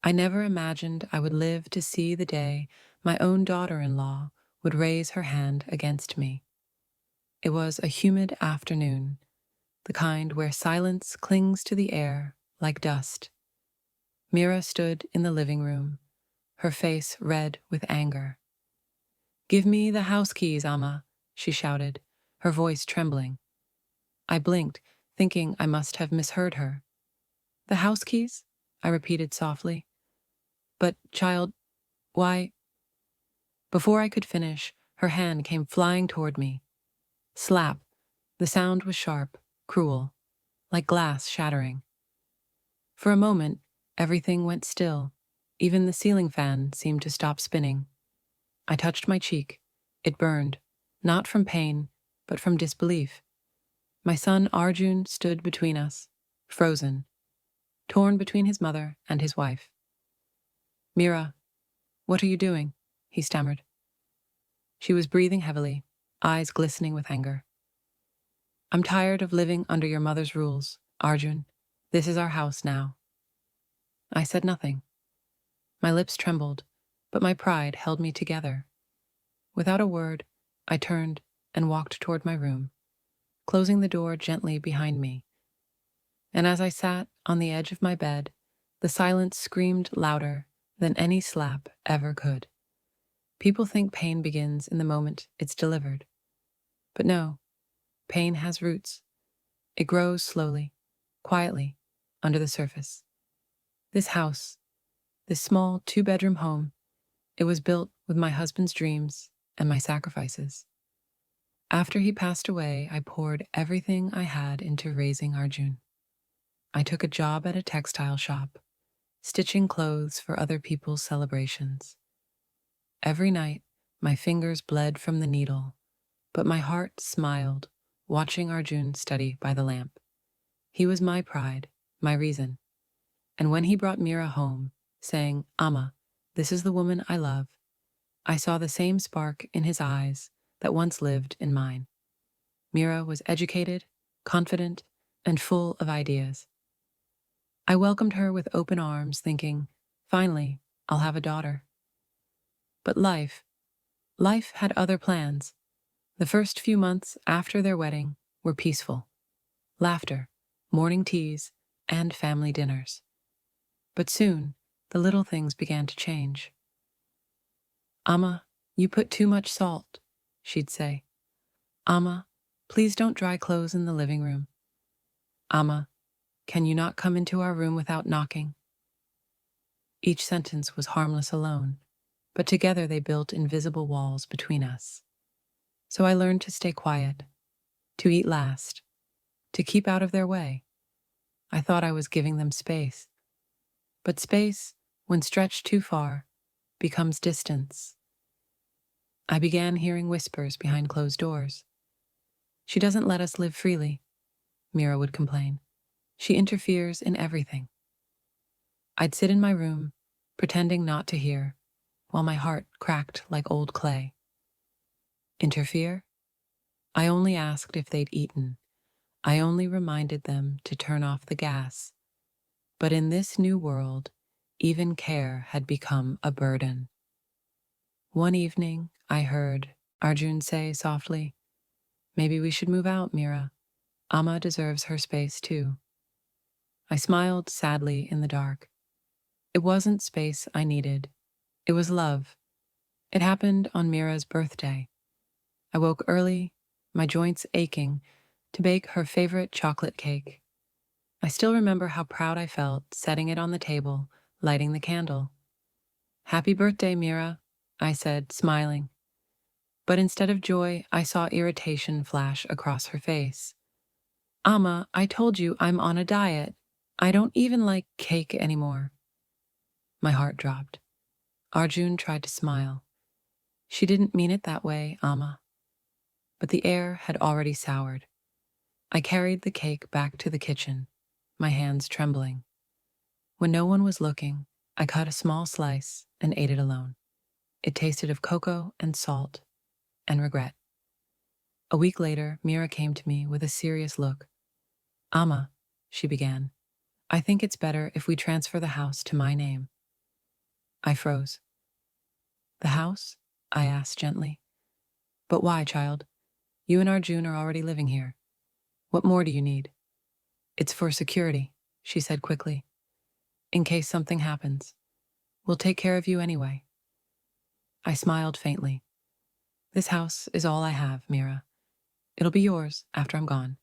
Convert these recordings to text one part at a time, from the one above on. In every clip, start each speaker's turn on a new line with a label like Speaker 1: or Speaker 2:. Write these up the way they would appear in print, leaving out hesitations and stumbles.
Speaker 1: I never imagined I would live to see the day my own daughter-in-law would raise her hand against me. It was a humid afternoon, the kind where silence clings to the air like dust. Mira stood in the living room, her face red with anger. "Give me the house keys, Amma," she shouted, her voice trembling. I blinked, thinking I must have misheard her. "The house keys?" I repeated softly. "But, child, why—" Before I could finish, her hand came flying toward me. Slap! The sound was sharp, cruel, like glass shattering. For a moment, everything went still. Even the ceiling fan seemed to stop spinning. I touched my cheek. It burned, not from pain, but from disbelief. My son Arjun stood between us, frozen, torn between his mother and his wife. "Mira, what are you doing?" he stammered. She was breathing heavily, eyes glistening with anger. "I'm tired of living under your mother's rules, Arjun. This is our house now." I said nothing. My lips trembled, but my pride held me together. Without a word, I turned and walked toward my room, closing the door gently behind me. And as I sat on the edge of my bed, the silence screamed louder than any slap ever could. People think pain begins in the moment it's delivered. But no, pain has roots. It grows slowly, quietly, under the surface. This house, this small two-bedroom home, it was built with my husband's dreams and my sacrifices. After he passed away, I poured everything I had into raising Arjun. I took a job at a textile shop, stitching clothes for other people's celebrations. Every night, my fingers bled from the needle, but my heart smiled, watching Arjun study by the lamp. He was my pride, my reason. And when he brought Mira home, saying, "Amma, this is the woman I love," I saw the same spark in his eyes that once lived in mine. Mira was educated, confident, and full of ideas. I welcomed her with open arms, thinking, finally, I'll have a daughter. But life had other plans. The first few months after their wedding were peaceful. Laughter, morning teas, and family dinners. But soon, the little things began to change. "Amma, you put too much salt," she'd say. "Amma, please don't dry clothes in the living room. Amma, can you not come into our room without knocking?" Each sentence was harmless alone, but together they built invisible walls between us. So I learned to stay quiet, to eat last, to keep out of their way. I thought I was giving them space. But space, when stretched too far, becomes distance. I began hearing whispers behind closed doors. "She doesn't let us live freely," Mira would complain. "She interferes in everything." I'd sit in my room, pretending not to hear, while my heart cracked like old clay. Interfere? I only asked if they'd eaten. I only reminded them to turn off the gas. But in this new world, even care had become a burden. One evening, I heard Arjun say softly, "Maybe we should move out, Mira. Amma deserves her space too." I smiled sadly in the dark. It wasn't space I needed. It was love. It happened on Mira's birthday. I woke early, my joints aching, to bake her favorite chocolate cake. I still remember how proud I felt setting it on the table, lighting the candle. "Happy birthday, Mira," I said, smiling. But instead of joy, I saw irritation flash across her face. "Amma, I told you I'm on a diet. I don't even like cake anymore." My heart dropped. Arjun tried to smile. "She didn't mean it that way, Amma." But the air had already soured. I carried the cake back to the kitchen, my hands trembling. When no one was looking, I cut a small slice and ate it alone. It tasted of cocoa and salt and regret. A week later, Mira came to me with a serious look. "Amma," she began, "I think it's better if we transfer the house to my name." I froze. The house? I asked gently. But why, child? You and Arjun are already living here. What more do you need? It's for security, she said quickly. In case something happens. We'll take care of you anyway. I smiled faintly. This house is all I have, Mira. It'll be yours after I'm gone.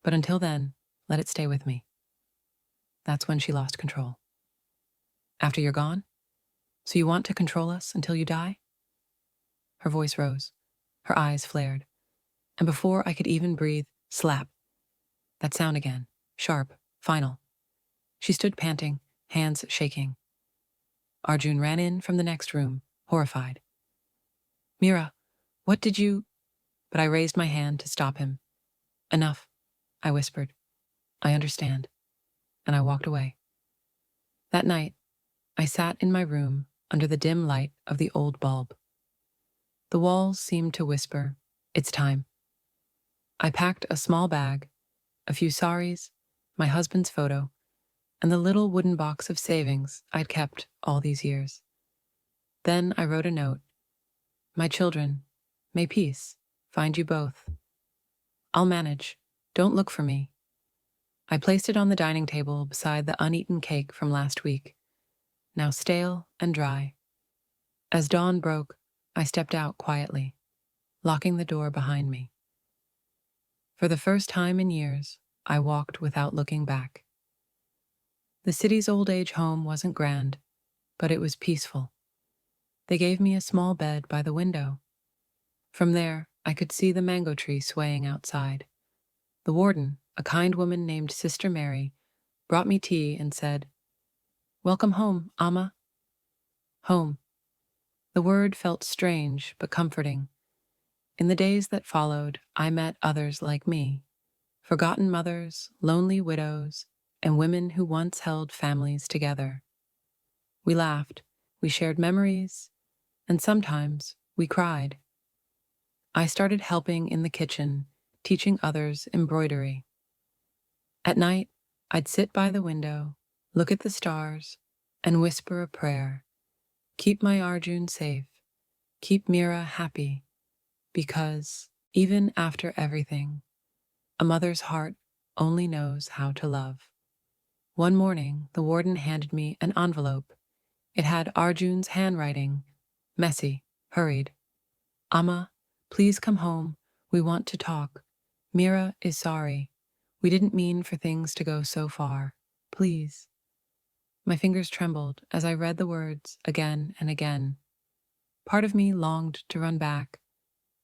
Speaker 1: But until then, let it stay with me. That's when she lost control. After you're gone? So you want to control us until you die? Her voice rose. Her eyes flared. And before I could even breathe, slap. That sound again. Sharp. Final. She stood panting, hands shaking. Arjun ran in from the next room, horrified. Mira, what did you... But I raised my hand to stop him. Enough, I whispered. I understand. And I walked away. That night, I sat in my room under the dim light of the old bulb. The walls seemed to whisper, it's time. I packed a small bag, a few saris, my husband's photo, and the little wooden box of savings I'd kept all these years. Then I wrote a note. My children, may peace find you both. I'll manage. Don't look for me. I placed it on the dining table beside the uneaten cake from last week, now stale and dry. As dawn broke, I stepped out quietly, locking the door behind me. For the first time in years, I walked without looking back. The city's old-age home wasn't grand, but it was peaceful. They gave me a small bed by the window. From there, I could see the mango tree swaying outside. The warden, a kind woman named Sister Mary, brought me tea and said, Welcome home, Amma. Home. The word felt strange but comforting. In the days that followed, I met others like me, forgotten mothers, lonely widows, and women who once held families together. We laughed, we shared memories, and sometimes we cried. I started helping in the kitchen, teaching others embroidery. At night, I'd sit by the window, look at the stars, and whisper a prayer. Keep my Arjun safe. Keep Mira happy. Because, even after everything, a mother's heart only knows how to love. One morning, the warden handed me an envelope. It had Arjun's handwriting, messy, hurried. Amma, please come home. We want to talk. Mira is sorry. We didn't mean for things to go so far. Please. My fingers trembled as I read the words again and again. Part of me longed to run back,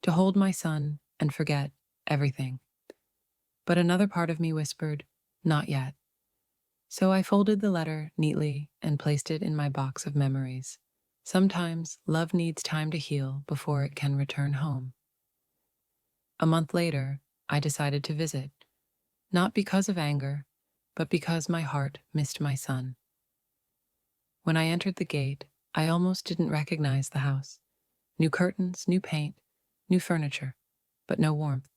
Speaker 1: to hold my son and forget everything. But another part of me whispered, not yet. So I folded the letter neatly and placed it in my box of memories. Sometimes love needs time to heal before it can return home. A month later, I decided to visit, not because of anger, but because my heart missed my son. When I entered the gate, I almost didn't recognize the house. New curtains, new paint, new furniture, but no warmth.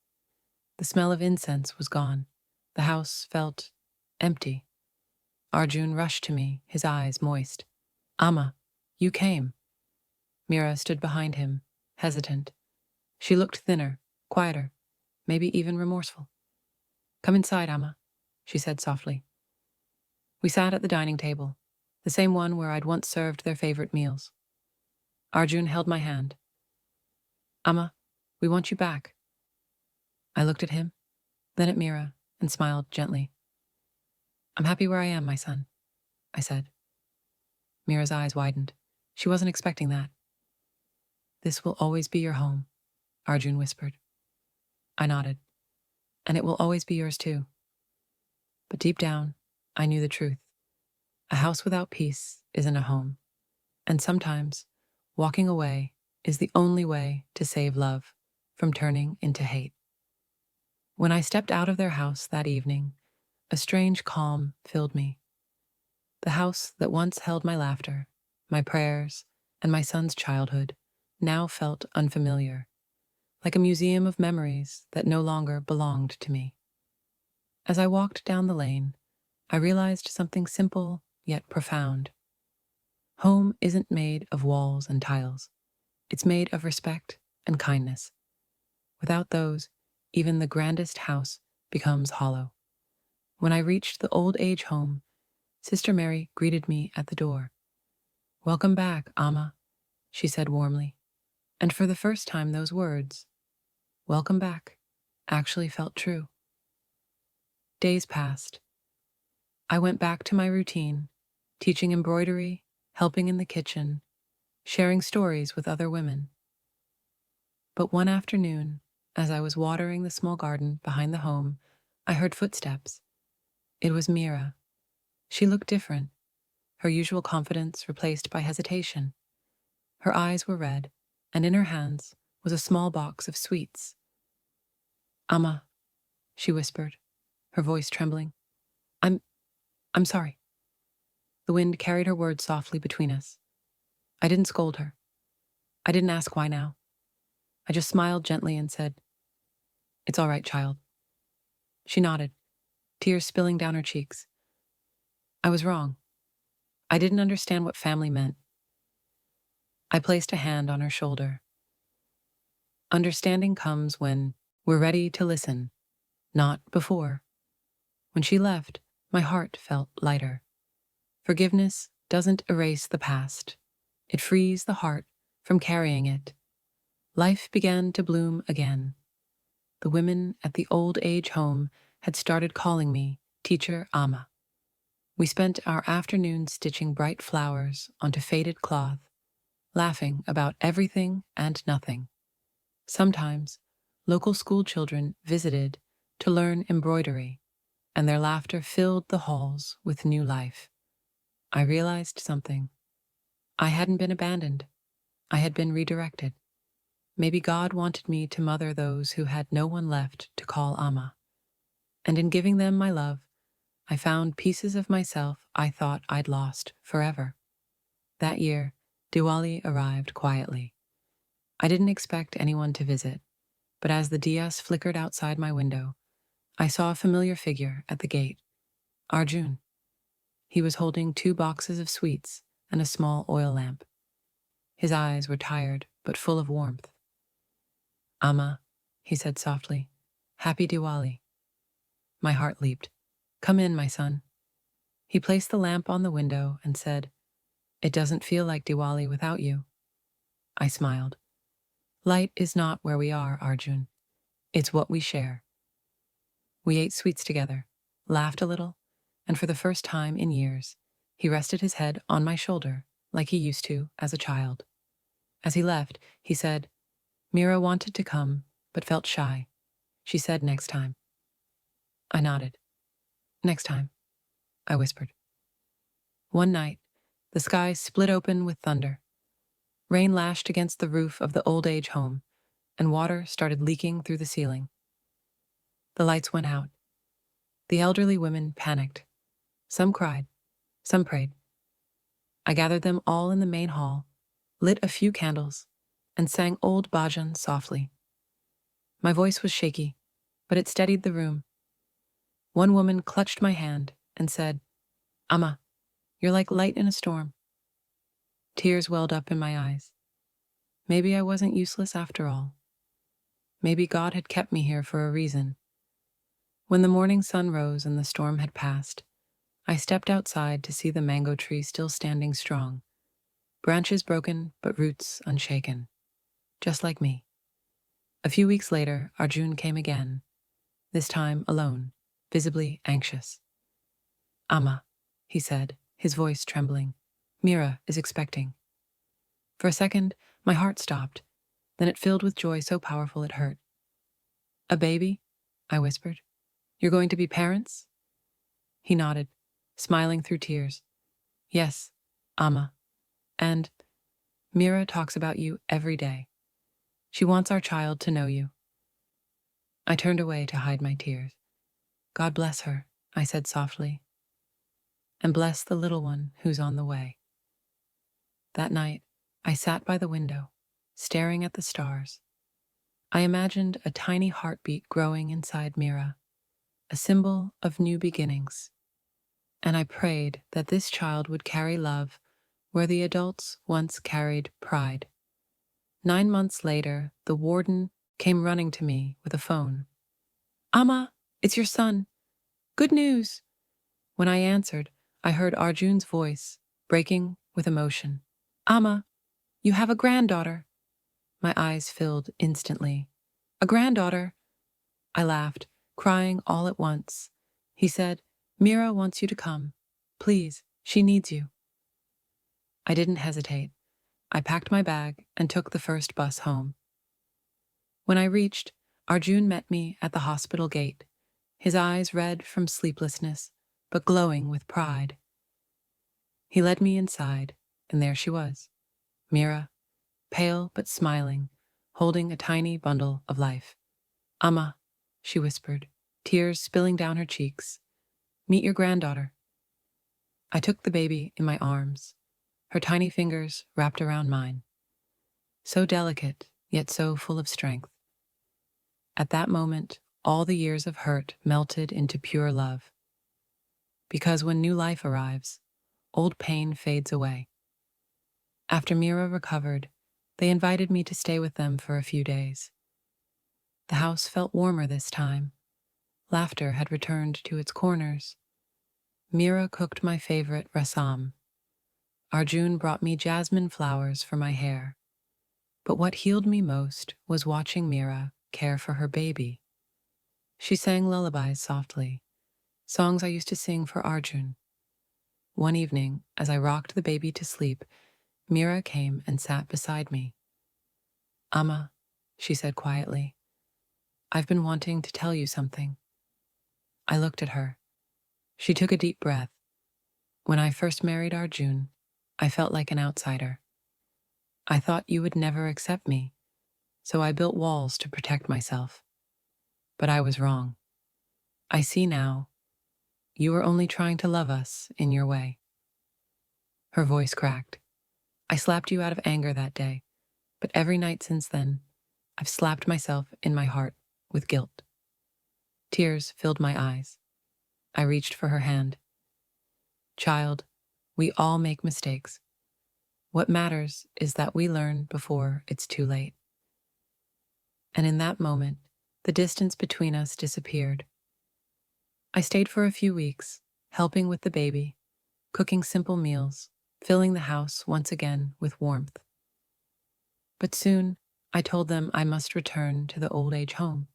Speaker 1: The smell of incense was gone. The house felt empty. Arjun rushed to me, his eyes moist. Amma, you came. Mira stood behind him, hesitant. She looked thinner, quieter, maybe even remorseful. Come inside, Amma, she said softly. We sat at the dining table, the same one where I'd once served their favorite meals. Arjun held my hand. Amma, we want you back. I looked at him, then at Mira, and smiled gently. I'm happy where I am, my son, I said. Mira's eyes widened. She wasn't expecting that. This will always be your home, Arjun whispered. I nodded. And it will always be yours too. But deep down, I knew the truth. A house without peace isn't a home. And sometimes, walking away is the only way to save love from turning into hate. When I stepped out of their house that evening, a strange calm filled me. The house that once held my laughter, my prayers, and my son's childhood now felt unfamiliar, like a museum of memories that no longer belonged to me. As I walked down the lane, I realized something simple yet profound. Home isn't made of walls and tiles. It's made of respect and kindness. Without those, even the grandest house becomes hollow. When I reached the old age home, Sister Mary greeted me at the door. "Welcome back, Amma," she said warmly. And for the first time, those words, "welcome back," actually felt true. Days passed. I went back to my routine, teaching embroidery, helping in the kitchen, sharing stories with other women. But one afternoon, as I was watering the small garden behind the home, I heard footsteps. It was Mira. She looked different, her usual confidence replaced by hesitation. Her eyes were red, and in her hands was a small box of sweets. "Amma," she whispered, her voice trembling. I'm I'm sorry." The wind carried her words softly between us. I didn't scold her. I didn't ask why now. I just smiled gently and said, "It's all right, child." She nodded, tears spilling down her cheeks. I was wrong. I didn't understand what family meant. I placed a hand on her shoulder. Understanding comes when we're ready to listen, not before. When she left, my heart felt lighter. Forgiveness doesn't erase the past. It frees the heart from carrying it. Life began to bloom again. The women at the old age home had started calling me Teacher Amma. We spent our afternoons stitching bright flowers onto faded cloth, laughing about everything and nothing. Sometimes, local school children visited to learn embroidery, and their laughter filled the halls with new life. I realized something. I hadn't been abandoned. I had been redirected. Maybe God wanted me to mother those who had no one left to call Amma. And in giving them my love, I found pieces of myself I thought I'd lost forever. That year, Diwali arrived quietly. I didn't expect anyone to visit, but as the diyas flickered outside my window, I saw a familiar figure at the gate, Arjun. He was holding 2 boxes of sweets and a small oil lamp. His eyes were tired but full of warmth. "Amma," he said softly, "Happy Diwali." My heart leaped. "Come in, my son." He placed the lamp on the window and said, "It doesn't feel like Diwali without you." I smiled. Light is not where we are, Arjun. It's what we share. We ate sweets together, laughed a little, and for the first time in years, he rested his head on my shoulder like he used to as a child. As he left, he said, "Mira wanted to come, but felt shy. She said next time." I nodded. "Next time," I whispered. One night, the sky split open with thunder. Rain lashed against the roof of the old age home, and water started leaking through the ceiling. The lights went out. The elderly women panicked. Some cried, some prayed. I gathered them all in the main hall, lit a few candles, and sang old bhajan softly. My voice was shaky, but it steadied the room. One woman clutched my hand and said, "Amma, you're like light in a storm." Tears welled up in my eyes. Maybe I wasn't useless after all. Maybe God had kept me here for a reason. When the morning sun rose and the storm had passed, I stepped outside to see the mango tree still standing strong, branches broken but roots unshaken, just like me. A few weeks later, Arjun came again, this time alone, visibly anxious. "Amma," he said, his voice trembling, "Mira is expecting." For a second, my heart stopped, then it filled with joy so powerful it hurt. "A baby?" I whispered. "You're going to be parents?" He nodded, smiling through tears. "Yes, Amma. And Mira talks about you every day. She wants our child to know you." I turned away to hide my tears. "God bless her," I said softly. "And bless the little one who's on the way." That night, I sat by the window, staring at the stars. I imagined a tiny heartbeat growing inside Mira, a symbol of new beginnings. And I prayed that this child would carry love where the adults once carried pride. 9 months later, the warden came running to me with a phone. "Amma, it's your son. Good news." When I answered, I heard Arjun's voice, breaking with emotion. "Amma, you have a granddaughter." My eyes filled instantly. "A granddaughter?" I laughed, crying all at once. He said, "Mira wants you to come. Please, she needs you." I didn't hesitate. I packed my bag and took the first bus home. When I reached, Arjun met me at the hospital gate, his eyes red from sleeplessness, but glowing with pride. He led me inside, and there she was, Mira, pale but smiling, holding a tiny bundle of life. "Amma," she whispered, tears spilling down her cheeks. "Meet your granddaughter." I took the baby in my arms, her tiny fingers wrapped around mine. So delicate, yet so full of strength. At that moment, all the years of hurt melted into pure love. Because when new life arrives, old pain fades away. After Mira recovered, they invited me to stay with them for a few days. The house felt warmer this time. Laughter had returned to its corners. Mira cooked my favorite rasam. Arjun brought me jasmine flowers for my hair. But what healed me most was watching Mira care for her baby. She sang lullabies softly, songs I used to sing for Arjun. One evening, as I rocked the baby to sleep, Mira came and sat beside me. "Amma," she said quietly, "I've been wanting to tell you something." I looked at her. She took a deep breath. "When I first married Arjun, I felt like an outsider. I thought you would never accept me, so I built walls to protect myself. But I was wrong. I see now. You were only trying to love us in your way." Her voice cracked. "I slapped you out of anger that day, but every night since then, I've slapped myself in my heart with guilt." Tears filled my eyes. I reached for her hand. "Child, we all make mistakes. What matters is that we learn before it's too late." And in that moment, the distance between us disappeared. I stayed for a few weeks, helping with the baby, cooking simple meals, filling the house once again with warmth. But soon, I told them I must return to the old age home.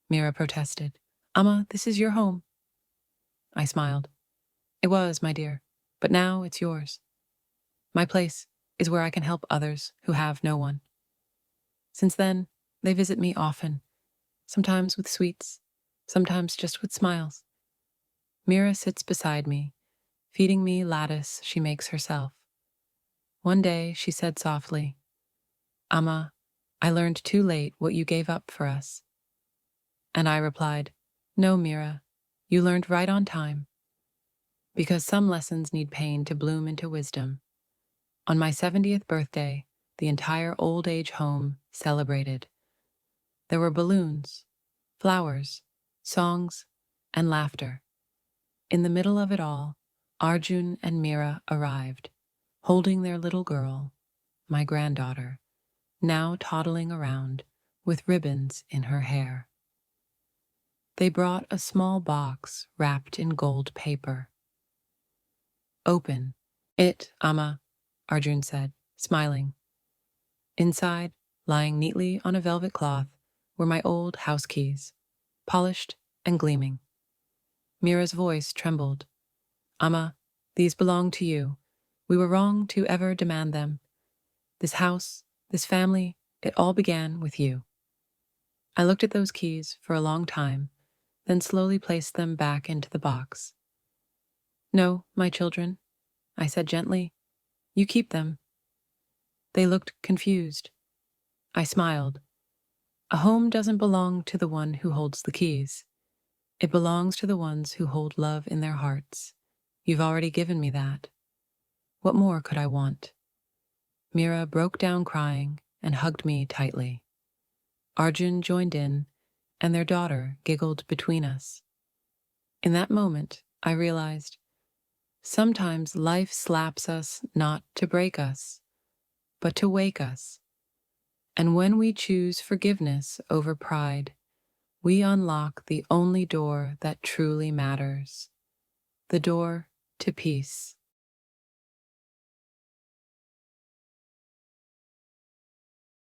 Speaker 1: Mira protested. "Amma, this is your home." I smiled. "It was, my dear, but now it's yours. My place is where I can help others who have no one." Since then, they visit me often, sometimes with sweets, sometimes just with smiles. Mira sits beside me, feeding me lattice she makes herself. One day, she said softly, "Amma, I learned too late what you gave up for us." And I replied, "No, Mira, you learned right on time." Because some lessons need pain to bloom into wisdom. On my 70th birthday, the entire old age home celebrated. There were balloons, flowers, songs, and laughter. In the middle of it all, Arjun and Mira arrived, holding their little girl, my granddaughter, now toddling around with ribbons in her hair. They brought a small box wrapped in gold paper. "Open it, Amma," Arjun said, smiling. Inside, lying neatly on a velvet cloth, were my old house keys, polished and gleaming. Mira's voice trembled. "Amma, these belong to you. We were wrong to ever demand them. This house, this family, it all began with you." I looked at those keys for a long time, then slowly placed them back into the box. "No, my children," I said gently. "You keep them." They looked confused. I smiled. "A home doesn't belong to the one who holds the keys. It belongs to the ones who hold love in their hearts. You've already given me that. What more could I want?" Mira broke down crying and hugged me tightly. Arjun joined in, and their daughter giggled between us. In that moment, I realized Sometimes life slaps us not to break us, but to wake us. And when we choose forgiveness over pride, we unlock the only door that truly matters, the door to peace.